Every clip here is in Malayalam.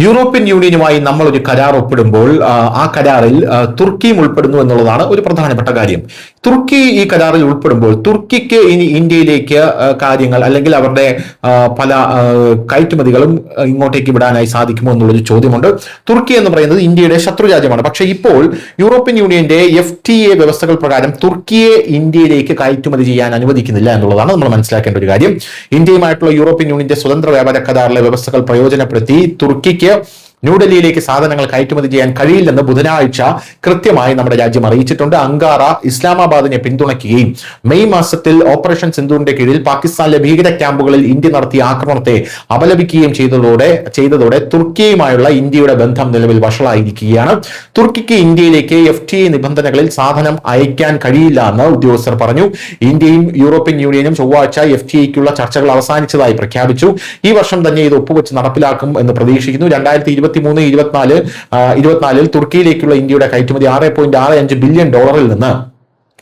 യൂറോപ്യൻ യൂണിയനുമായി നമ്മൾ ഒരു കരാർ ഒപ്പിടുമ്പോൾ ആ കരാറിൽ തുർക്കിയും ഉൾപ്പെടുന്നു എന്നുള്ളതാണ് ഒരു പ്രധാനപ്പെട്ട കാര്യം. തുർക്കി ഈ കരാറിൽ ഉൾപ്പെടുമ്പോൾ തുർക്കിക്ക് ഇനി ഇന്ത്യയിലേക്ക് കാര്യങ്ങൾ അല്ലെങ്കിൽ അവരുടെ പല കയറ്റുമതികളും ഇങ്ങോട്ടേക്ക് വിടാനായി സാധിക്കുമോ എന്നുള്ളൊരു ചോദ്യമുണ്ട്. തുർക്കി എന്ന് പറയുന്നത് ഇന്ത്യയുടെ ശത്രു രാജ്യമാണ്. പക്ഷെ ഇപ്പോൾ യൂറോപ്യൻ യൂണിയന്റെ FTA വ്യവസ്ഥകൾ പ്രകാരം തുർക്കിയെ ഇന്ത്യയിലേക്ക് കയറ്റുമതി ചെയ്യാൻ അനുവദിക്കുന്നില്ല എന്നുള്ളതാണ് നമ്മൾ മനസ്സിലാക്കേണ്ട ഒരു കാര്യം. ഇന്ത്യയുമായിട്ടുള്ള യൂറോപ്യൻ യൂണിയന്റെ സ്വതന്ത്ര വ്യാപാര കരാറിലെ വ്യവസ്ഥകൾ പ്രയോജനപ്പെടുത്തി തുർക്കിക്ക് ന്യൂഡൽഹിയിലേക്ക് സാധനങ്ങൾ കയറ്റുമതി ചെയ്യാൻ കഴിയില്ലെന്ന് ബുധനാഴ്ച കൃത്യമായി നമ്മുടെ രാജ്യം അറിയിച്ചിട്ടുണ്ട്. അങ്കാറ ഇസ്ലാമാബാദിനെ പിന്തുണയ്ക്കുകയും മെയ് മാസത്തിൽ ഓപ്പറേഷൻ സിന്ദൂറിന്റെ കീഴിൽ പാകിസ്ഥാനിലെ ഭീകര ക്യാമ്പുകളിൽ ഇന്ത്യ നടത്തിയ ആക്രമണത്തെ അപലപിക്കുകയും ചെയ്തതോടെ തുർക്കിയുമായുള്ള ഇന്ത്യയുടെ ബന്ധം നിലവിൽ വഷളായിരിക്കുകയാണ്. തുർക്കിക്ക് ഇന്ത്യയിലേക്ക് FTA നിബന്ധനകളിൽ സാധനം അയക്കാൻ കഴിയില്ല എന്ന് ഉദ്യോഗസ്ഥർ പറഞ്ഞു. ഇന്ത്യയും യൂറോപ്യൻ യൂണിയനും ചൊവ്വാഴ്ച FTAക്കുള്ള ചർച്ചകൾ അവസാനിച്ചതായി പ്രഖ്യാപിച്ചു. ഈ വർഷം തന്നെ ഇത് ഒപ്പുവെച്ച് നടപ്പിലാക്കും എന്ന് പ്രതീക്ഷിക്കുന്നു. 2023-24 തുർക്കിയിലേക്കുള്ള ഇന്ത്യയുടെ കയറ്റുമതി $6.65 ബില്യൺ നിന്ന്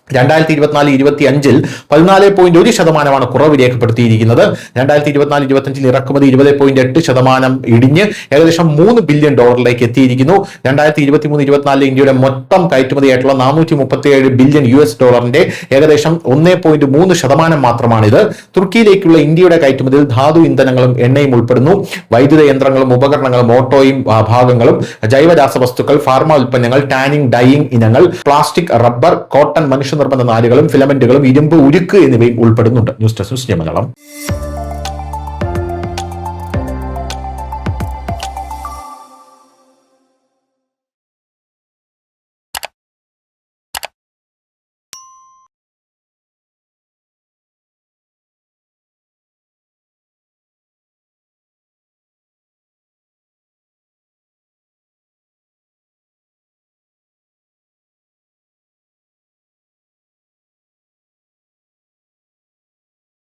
2024-25 14.1% കുറവ് രേഖപ്പെടുത്തിയിരിക്കുന്നത്. 2024-25 ഇറക്കുമതി 20.8% ഇടിഞ്ഞ് ഏകദേശം $3 ബില്യൺ എത്തിയിരിക്കുന്നു. 2023-24 ഇന്ത്യയുടെ മൊത്തം കയറ്റുമതിയായിട്ടുള്ള $437 ബില്യൺ ഏകദേശം 1.3% മാത്രമാണിത്. തുർക്കിയിലേക്കുള്ള ഇന്ത്യയുടെ കയറ്റുമതിയിൽ ധാതു ഇന്ധനങ്ങളും എണ്ണയും ഉൾപ്പെടുന്നു. വൈദ്യുത യന്ത്രങ്ങളും ഉപകരണങ്ങളും ഓട്ടോയും ഭാഗങ്ങളും ജൈവരാസവസ്തുക്കൾ ഫാർമ ഉൽപ്പന്നങ്ങൾ ടാനിങ് ഡൈയിങ് ഇനങ്ങൾ പ്ലാസ്റ്റിക് റബ്ബർ കോട്ടൺ മനുഷ്യ നിർബന്ധ നാരുകളും ഫിലമെന്റുകളും ഇരുമ്പ് ഉരുക്ക് എന്നിവയും ഉൾപ്പെടുന്നുണ്ട്. News desk Malayalam.